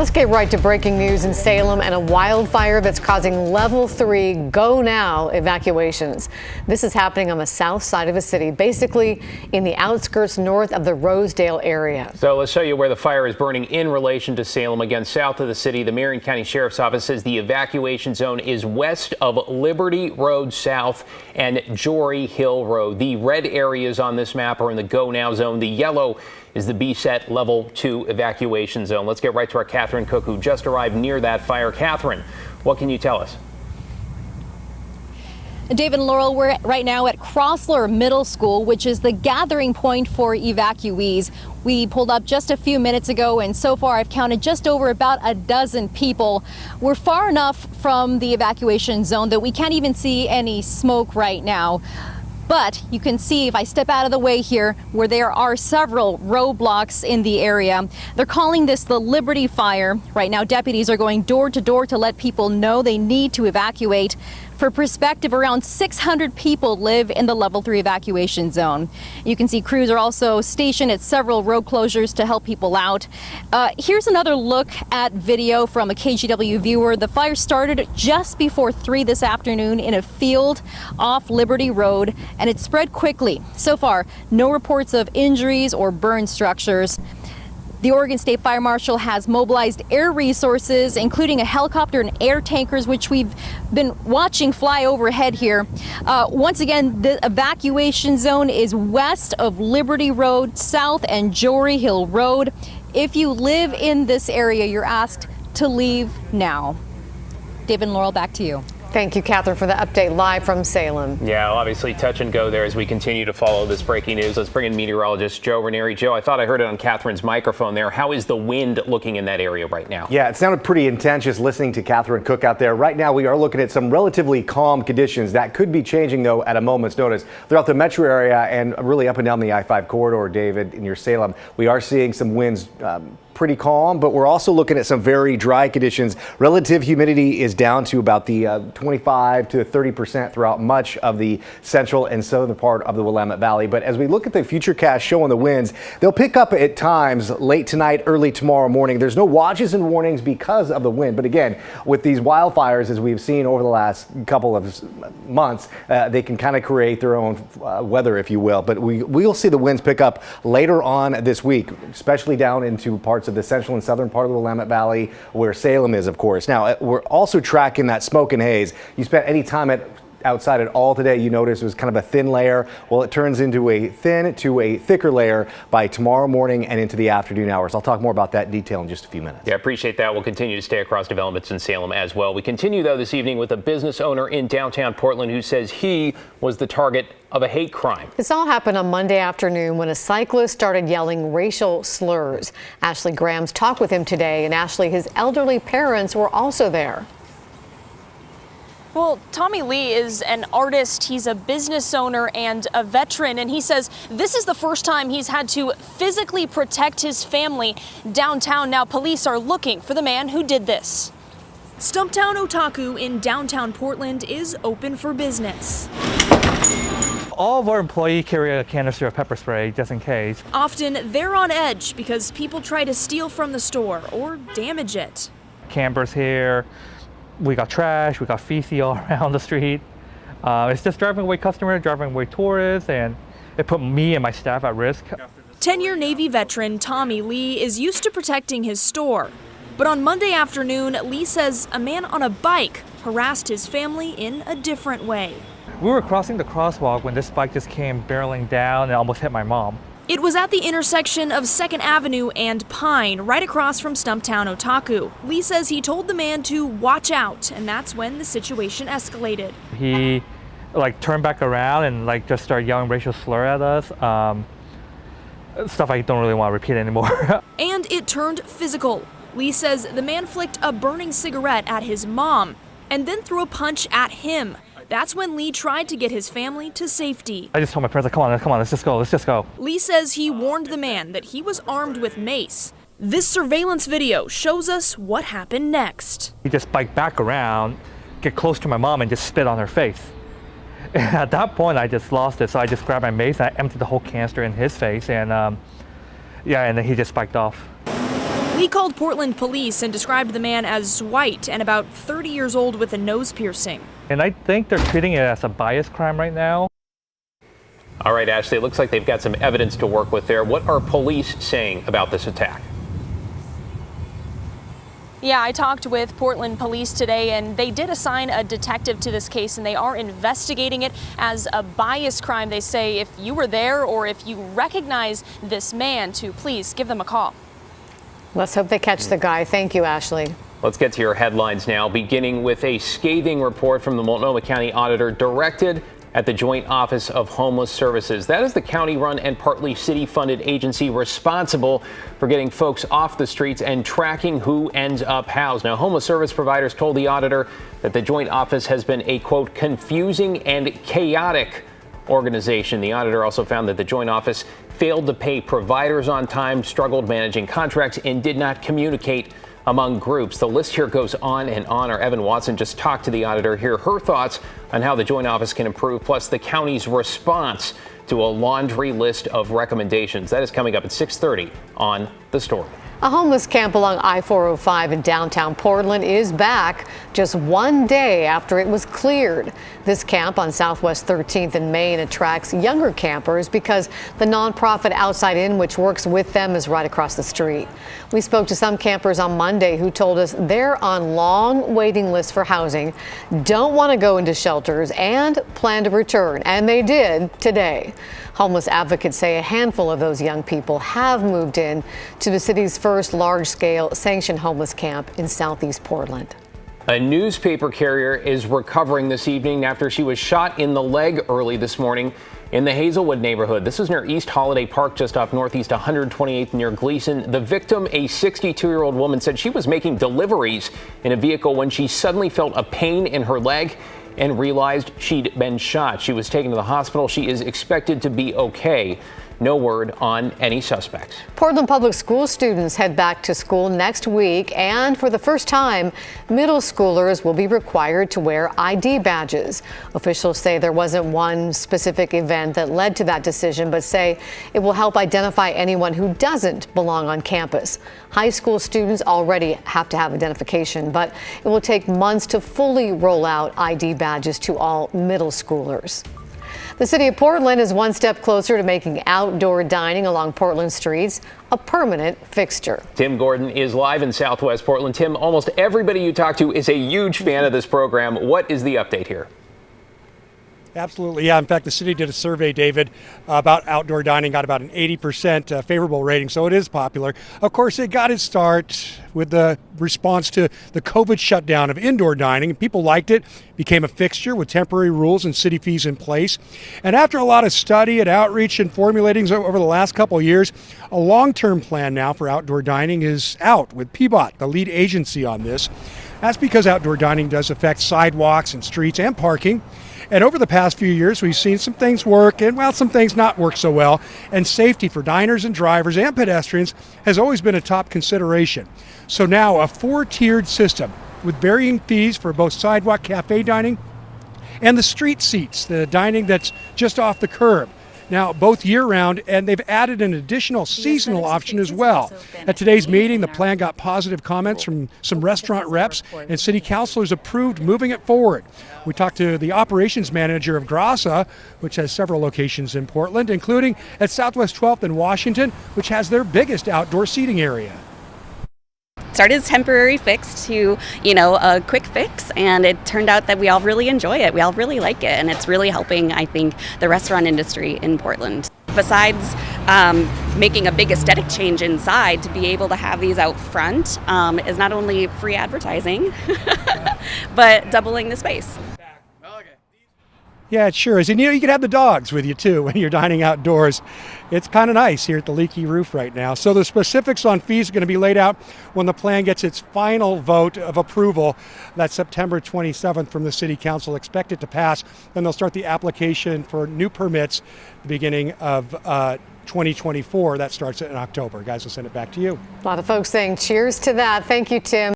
Let's get right to breaking news in Salem and a wildfire that's causing level 3 go now evacuations. This is happening on the south side of the city, basically in the outskirts north of the Rosedale area. So let's show you where the fire is burning in relation to Salem. Again, south of the city, the Marion County Sheriff's Office says the evacuation zone is west of Liberty Road South and Jory Hill Road. The red areas on this map are in the go now zone. The yellow is the BSET level 2 evacuation zone. Let's get right to our Catherine Cook, who just arrived near that fire. Catherine, what can you tell us? David and Laurel, we're right now at Crossler Middle School, which is the gathering point for evacuees. We pulled up just a few minutes ago, and so far I've counted just over about a dozen people. We're far enough from the evacuation zone that we can't even see any smoke right now. But you can see if I step out of the way here where there are several roadblocks in the area. They're calling this the Liberty Fire. Right now, deputies are going door to door to let people know they need to evacuate. For perspective, around 600 people live in the level 3 evacuation zone. You can see crews are also stationed at several road closures to help people out. Here's another look at video from a KGW viewer. The fire started just before 3 this afternoon in a field off Liberty Road, and it spread quickly. So far, no reports of injuries or burn structures. The Oregon State Fire Marshal has mobilized air resources, including a helicopter and air tankers, which we've been watching fly overhead here. Once again, the evacuation zone is west of Liberty Road, south and Jory Hill Road. If you live in this area, you're asked to leave now. David and Laurel, back to you. Thank you, Catherine, for the update live from Salem. Yeah, obviously touch and go there as we continue to follow this breaking news. Let's bring in meteorologist Joe Ranieri. Joe, I thought I heard it on Catherine's microphone there. How is the wind looking in that area right now? Yeah, it sounded pretty intense just listening to Catherine Cook out there. Right now, we are looking at some relatively calm conditions. That could be changing, though, at a moment's notice. Throughout the metro area and really up and down the I-5 corridor, David, in your Salem, we are seeing some winds pretty calm, but we're also looking at some very dry conditions. Relative humidity is down to about the 25 to 30% throughout much of the central and southern part of the Willamette Valley. But as we look at the futurecast showing the winds, they'll pick up at times late tonight, early tomorrow morning. There's no watches and warnings because of the wind. But again, with these wildfires, as we've seen over the last couple of months, they can kind of create their own weather, if you will. But we'll see the winds pick up later on this week, especially down into parts of the central and southern part of the Willamette Valley, where Salem is, of course. Now, we're also tracking that smoke and haze. You spent any time outside at all today, you noticed it was kind of a thin layer. Well, it turns into a thin to a thicker layer by tomorrow morning and into the afternoon hours. I'll talk more about that in detail in just a few minutes. Yeah, I appreciate that. We'll continue to stay across developments in Salem as well. We continue, though, this evening with a business owner in downtown Portland who says he was the target of a hate crime. This all happened on Monday afternoon when a cyclist started yelling racial slurs. Ashley Graham's talked with him today, and Ashley, his elderly parents were also there. Well, Tommy Lee is an artist, he's a business owner and a veteran, and he says this is the first time he's had to physically protect his family downtown. Now police are looking for the man who did this. Stumptown Otaku in downtown Portland is open for business. All of our employees carry a canister of pepper spray just in case. Often they're on edge because people try to steal from the store or damage it. Campers here. We got trash, we got feces all around the street. It's just driving away customers, driving away tourists, and it put me and my staff at risk. 10-year Navy veteran Tommy Lee is used to protecting his store. But on Monday afternoon, Lee says a man on a bike harassed his family in a different way. We were crossing the crosswalk when this bike just came barreling down and almost hit my mom. It was at the intersection of 2nd Avenue and Pine, right across from Stumptown Otaku. Lee says he told the man to watch out, and that's when the situation escalated. He turned back around and just started yelling racial slur at us. Stuff I don't really want to repeat anymore. And it turned physical. Lee says the man flicked a burning cigarette at his mom and then threw a punch at him. That's when Lee tried to get his family to safety. I just told my parents, come on, let's just go. Lee says he warned the man that he was armed with mace. This surveillance video shows us what happened next. He just biked back around, get close to my mom and just spit on her face. And at that point, I just lost it. So I just grabbed my mace and I emptied the whole canister in his face. And and then he just biked off. He called Portland police and described the man as white and about 30 years old with a nose piercing. And I think they're treating it as a bias crime right now. All right, Ashley, it looks like they've got some evidence to work with there. What are police saying about this attack? Yeah, I talked with Portland police today, and they did assign a detective to this case, and they are investigating it as a bias crime. They say if you were there or if you recognize this man, to please give them a call. Let's hope they catch the guy. Thank you, Ashley. Let's get to your headlines now, beginning with a scathing report from the Multnomah County Auditor directed at the Joint Office of Homeless Services. That is the county-run and partly city-funded agency responsible for getting folks off the streets and tracking who ends up housed. Now, homeless service providers told the auditor that the Joint Office has been a, quote, confusing and chaotic organization. The auditor also found that the Joint Office failed to pay providers on time, struggled managing contracts, and did not communicate among groups. The list here goes on and on. Our Evan Watson just talked to the auditor. Hear her thoughts on how the Joint Office can improve, plus the county's response to a laundry list of recommendations. That is coming up at 6:30 on The Story. A homeless camp along I-405 in downtown Portland is back just one day after it was cleared. This camp on Southwest 13th and Main attracts younger campers because the nonprofit Outside In, which works with them, is right across the street. We spoke to some campers on Monday who told us they're on long waiting lists for housing, don't want to go into shelters, and plan to return. And they did today. Homeless advocates say a handful of those young people have moved in to the city's first large-scale sanctioned homeless camp in southeast Portland. A newspaper carrier is recovering this evening after she was shot in the leg early this morning in the Hazelwood neighborhood. This is near East Holiday Park, just off Northeast 128th near Gleason. The victim, a 62-year-old woman, said she was making deliveries in a vehicle when she suddenly felt a pain in her leg and realized she'd been shot. She was taken to the hospital. She is expected to be okay. No word on any suspects. Portland Public School students head back to school next week, and for the first time, middle schoolers will be required to wear ID badges. Officials say there wasn't one specific event that led to that decision, but say it will help identify anyone who doesn't belong on campus. High school students already have to have identification, but it will take months to fully roll out ID badges to all middle schoolers. The city of Portland is one step closer to making outdoor dining along Portland streets a permanent fixture. Tim Gordon is live in Southwest Portland. Tim, almost everybody you talk to is a huge fan of this program. What is the update here? Absolutely, yeah. In fact, the city did a survey, David, about outdoor dining, got about an 80% favorable rating, so it is popular. Of course, it got its start with the response to the COVID shutdown of indoor dining. People liked it, became a fixture with temporary rules and city fees in place. And after a lot of study and outreach and formulating over the last couple of years, a long-term plan now for outdoor dining is out with PBOT, the lead agency on this. That's because outdoor dining does affect sidewalks and streets and parking. And over the past few years, we've seen some things work and, well, some things not work so well. And safety for diners and drivers and pedestrians has always been a top consideration. So now a 4-tiered system with varying fees for both sidewalk cafe dining and the street seats, the dining that's just off the curb. Now, both year-round, and they've added an additional seasonal option as well. At today's meeting, the plan got positive comments from some restaurant reps, and city councilors approved moving it forward. We talked to the operations manager of Grasa, which has several locations in Portland, including at Southwest 12th in Washington, which has their biggest outdoor seating area. Started as temporary fix to, a quick fix, and it turned out that we all really enjoy it. We all really like it, and it's really helping, I think, the restaurant industry in Portland. Besides making a big aesthetic change inside, to be able to have these out front is not only free advertising, but doubling the space. Yeah, it sure is. And you can have the dogs with you too when you're dining outdoors. It's kind of nice here at the Leaky Roof right now. So the specifics on fees are going to be laid out when the plan gets its final vote of approval. That's September 27th from the City Council. Expect it to pass. Then they'll start the application for new permits the beginning of 2024. That starts in October. Guys, I'll send it back to you. A lot of folks saying cheers to that. Thank you, Tim.